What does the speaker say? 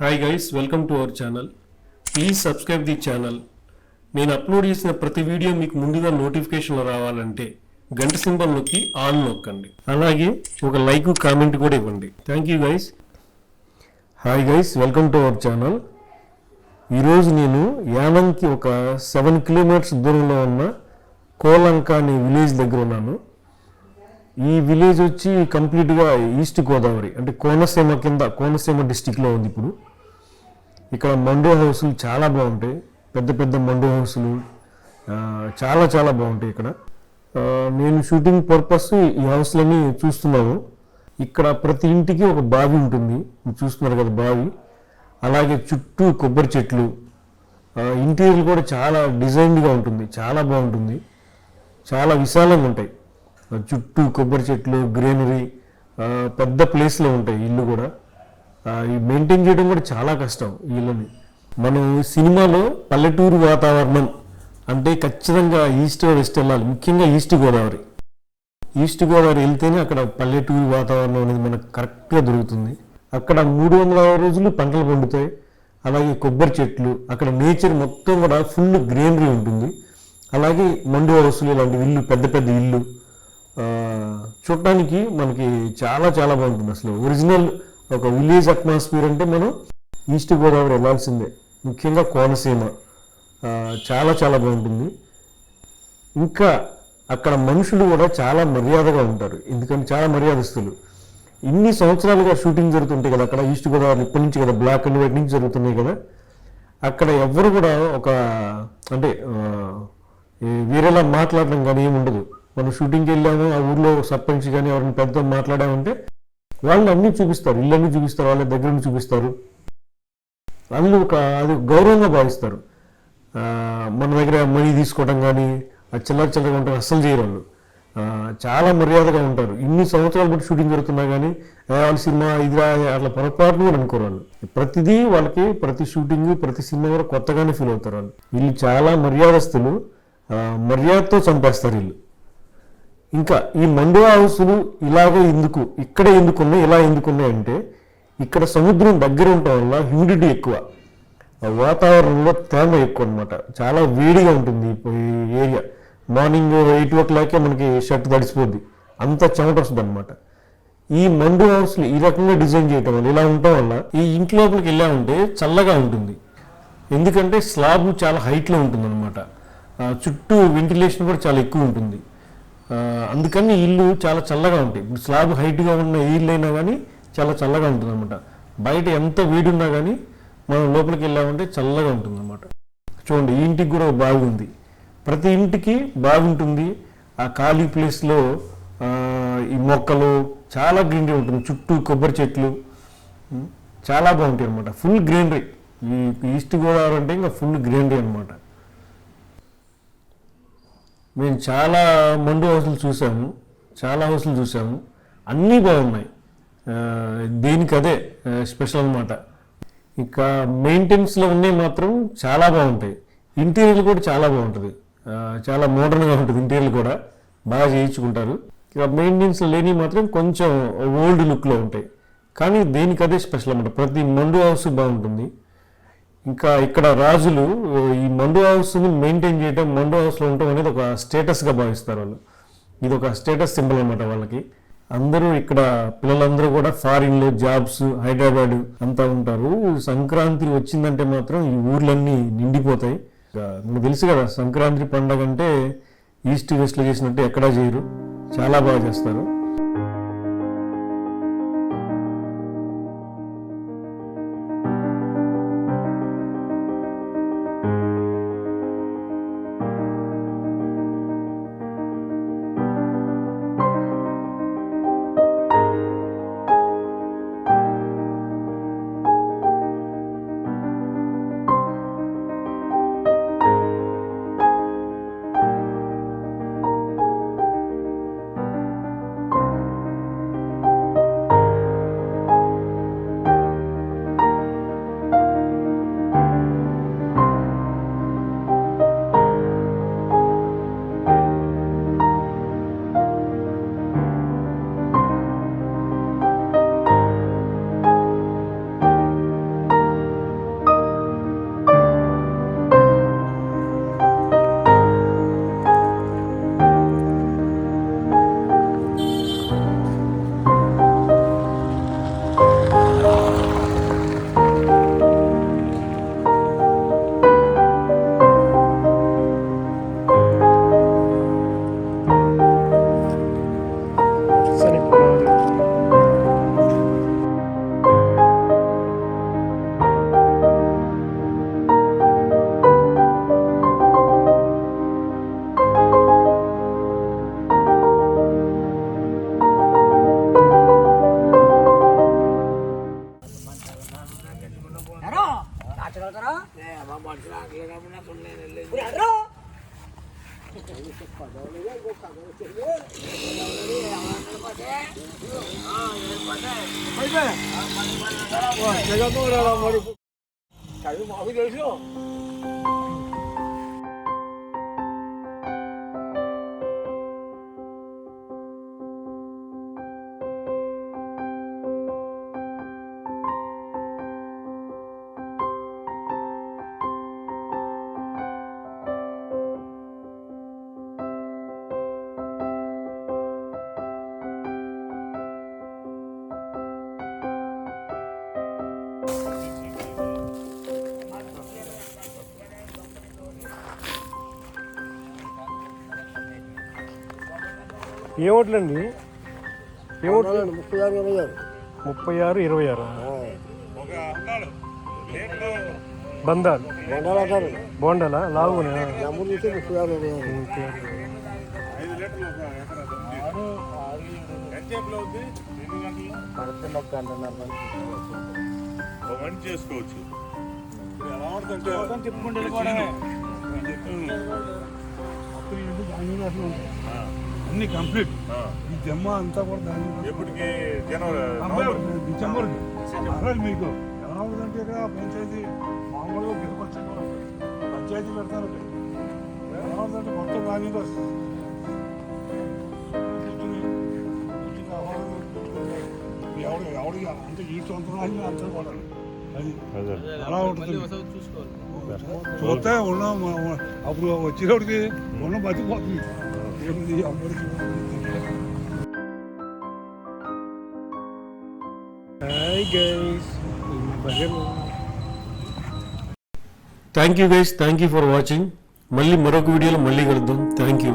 Hi guys, welcome to our channel. Please subscribe the channel. నేను upload చేసిన ప్రతి video మీకు ముందుగా నోటిఫికేషన్లో రావాలంటే గంట సింబల్ నొక్కి ఆన్ నొక్కండి. అలాగే ఒక లైక్ కామెంట్ కూడా ఇవ్వండి. Thank you guys. Hi guys, welcome to our channel. ఈరోజు నేను యానంకి ఒక 7 కిలోమీటర్స్ దూరంలో ఉన్న కోలంక అనే విలేజ్ దగ్గర ఉన్నాను. ఈ విలేజ్ వచ్చి కంప్లీట్గా ఈస్ట్ గోదావరి అంటే కోనసీమ కింద, కోనసీమ డిస్టిక్లో ఉంది. ఇప్పుడు ఇక్కడ మండువా హౌసులు చాలా బాగుంటాయి, పెద్ద పెద్ద మండువా హౌసులు చాలా చాలా బాగుంటాయి. ఇక్కడ నేను షూటింగ్ పర్పస్ ఈ హౌస్లన్నీ చూస్తున్నాను. ఇక్కడ ప్రతి ఇంటికి ఒక బావి ఉంటుంది, మీరు చూస్తున్నారు కదా బావి. అలాగే చుట్టూ కొబ్బరి చెట్లు, ఇంటీరియర్ కూడా చాలా డిజైన్డ్గా ఉంటుంది, చాలా బాగుంటుంది, చాలా విశాలంగా ఉంటాయి. చుట్టూ కొబ్బరి చెట్లు, గ్రీనరీ, పెద్ద ప్లేస్లో ఉంటాయి. ఇల్లు కూడా ఈ మెయింటైన్ చేయడం కూడా చాలా కష్టం ఈ ఇళ్ళని. మనం సినిమాలో పల్లెటూరు వాతావరణం అంటే ఖచ్చితంగా ఈస్ట్ వెస్ట్ వెళ్ళాలి, ముఖ్యంగా ఈస్ట్ గోదావరి. ఈస్ట్ గోదావరి వెళ్తేనే అక్కడ పల్లెటూరు వాతావరణం అనేది మనకు కరెక్ట్గా దొరుకుతుంది. అక్కడ 360 రోజులు పంటలు పండుతాయి. అలాగే కొబ్బరి చెట్లు, అక్కడ నేచర్ మొత్తం కూడా ఫుల్ గ్రీనరీ ఉంటుంది. అలాగే మండు హౌసులు, ఇలాంటి ఇల్లు, పెద్ద పెద్ద ఇల్లు చూడటానికి మనకి చాలా చాలా బాగుంటుంది. అసలు ఒరిజినల్ ఒక విలేజ్ అట్మాస్ఫియర్ అంటే మనం ఈస్ట్ గోదావరి వెళ్ళాల్సిందే, ముఖ్యంగా కోనసీమ చాలా చాలా బాగుంటుంది. ఇంకా అక్కడ మనుషులు కూడా చాలా మర్యాదగా ఉంటారు, ఎందుకంటే చాలా మర్యాదస్తులు. ఇన్ని సంవత్సరాలుగా షూటింగ్ జరుగుతుంటాయి కదా అక్కడ ఈస్ట్ గోదావరి, ఇప్పటి నుంచి కదా బ్లాక్ అండ్ వైట్ నుంచి జరుగుతున్నాయి కదా. అక్కడ ఎవ్వరు కూడా ఒక అంటే వేరేలా మాట్లాడడం కానీ ఏమి ఉండదు. మనం షూటింగ్కి వెళ్ళాము, ఆ ఊర్లో సర్పంచ్ కానీ ఎవరైనా పెద్ద మాట్లాడామంటే వాళ్ళు అన్నీ చూపిస్తారు, ఇళ్ళన్నీ చూపిస్తారు, వాళ్ళ దగ్గరని చూపిస్తారు. వాళ్ళు అది గౌరవంగా భావిస్తారు. మన దగ్గర మనీ తీసుకోవడం కానీ చిల్లర చిల్లరగా ఉంటారు, అస్సలు చేయరు వాళ్ళు. చాలా మర్యాదగా ఉంటారు. ఇన్ని సంవత్సరాలు బట్టి షూటింగ్ జరుగుతున్నా కానీ వాళ్ళ సినిమా ఇది అట్లా పొరపాటును కూడా అనుకోరు వాళ్ళు. ప్రతిదీ వాళ్ళకి, ప్రతి షూటింగ్, ప్రతి సినిమా కూడా కొత్తగానే ఫీల్ అవుతారు వాళ్ళు. వీళ్ళు చాలా మర్యాదస్తులు, మర్యాదతో చంపేస్తారు వీళ్ళు. ఇంకా ఈ మండువా హౌసులు ఇలాగే ఇక్కడే ఎందుకున్నాయి, ఇలా ఎందుకున్నాయి అంటే ఇక్కడ సముద్రం దగ్గర ఉండటం వల్ల హ్యూమిడిటీ ఎక్కువ, వాతావరణంలో తేమ ఎక్కువ అనమాట. చాలా వేడిగా ఉంటుంది ఈ ఏరియా. మార్నింగ్ 8 o'clock మనకి షర్ట్ తడిసిపోద్ది, అంత చెమట వస్తుంది అనమాట. ఈ మండు హౌస్లు ఈ రకంగా డిజైన్ చేయటం వల్ల, ఇలా ఉండటం వల్ల ఈ ఇంటి లోపలికి వెళ్ళామంటే చల్లగా ఉంటుంది. ఎందుకంటే స్లాబ్ చాలా హైట్లో ఉంటుంది అనమాట, చుట్టూ వెంటిలేషన్ కూడా చాలా ఎక్కువ ఉంటుంది. అందుకని ఇల్లు చాలా చల్లగా ఉంటాయి. ఇప్పుడు స్లాబ్ హైట్గా ఉన్న ఇల్లు అయినా కానీ చాలా చల్లగా ఉంటుంది అనమాట. బయట ఎంత వేడి ఉన్నా కానీ మనం లోపలికి వెళ్ళామంటే చల్లగా ఉంటుంది అనమాట. చూడండి, ఈ ఇంటికి కూడా బావి ఉంది, ప్రతి ఇంటికి బావి ఉంటుంది. ఆ ఖాళీ ప్లేస్లో ఈ మొక్కలు చాలా గ్రీనరీ ఉంటుంది, చుట్టూ కొబ్బరి చెట్లు చాలా బాగుంటాయి అనమాట. Full greenery. ఈ ఈస్ట్ గోదావరి అంటే ఇంకా ఫుల్ గ్రీనరీ అనమాట. మేము చాలా మండు హౌసులు చూసాము, చాలా హౌసులు చూసాము, అన్నీ బాగున్నాయి. దేనికి అదే స్పెషల్ అనమాట. ఇక మెయింటెనెన్స్లో ఉన్నాయి మాత్రం చాలా బాగుంటాయి. ఇంటీరియర్ కూడా చాలా బాగుంటుంది, చాలా మోడర్న్గా ఉంటుంది. ఇంటీరియర్ కూడా బాగా చేయించుకుంటారు. ఇక మెయింటెనెన్స్ లేని మాత్రం కొంచెం ఓల్డ్ లుక్లో ఉంటాయి. కానీ దేనికి అదే స్పెషల్ అనమాట. ప్రతి మండు హౌస్ బాగుంటుంది. ఇంకా ఇక్కడ రాజులు ఈ మండు హౌస్ని మెయింటైన్ చేయడం, మండు హౌస్లో ఉండటం అనేది ఒక స్టేటస్గా భావిస్తారు వాళ్ళు. ఇది ఒక స్టేటస్ సింబల్ అనమాట వాళ్ళకి. అందరూ ఇక్కడ పిల్లలందరూ కూడా ఫారిన్లో జాబ్స్, హైదరాబాద్ అంతా ఉంటారు. సంక్రాంతి వచ్చిందంటే మాత్రం ఈ ఊర్లన్నీ నిండిపోతాయి. మీకు తెలుసు కదా, సంక్రాంతి పండుగ అంటే ఈస్ట్ వెస్ట్లో చేసినట్టు ఎక్కడా చేయరు, చాలా బాగా చేస్తారు. ఏ ఓట్లండి? ఏ ఓట్లు? 36, 26. 36 బందాలు బోండాలా లావునా? చేసుకోవచ్చు. అన్ని కంప్లీట్. ఈ జమ్మ అంతా కూడా దాని ఎప్పటికి డిసెంబర్ మీకు ఎలా ఉందంటే ఇక్కడ పంచాయతీ మామూలుగా బిల్లుకొచ్చాక పంచాయతీ పెడతారు. ఎలా ఉందంటే మొత్తం దాని ఎవడికి అంటే ఈ సంవత్సరాలు అంతా కూడా అది అలా ఉంటుంది. చూస్తే ఉన్న అప్పుడు వచ్చేటప్పటికి ఉన్న బతికిపోతుంది. Thank you guys, thank you for watching. మళ్ళీ మరొక వీడియోలో మళ్ళీ కలుద్దాం. Thank you.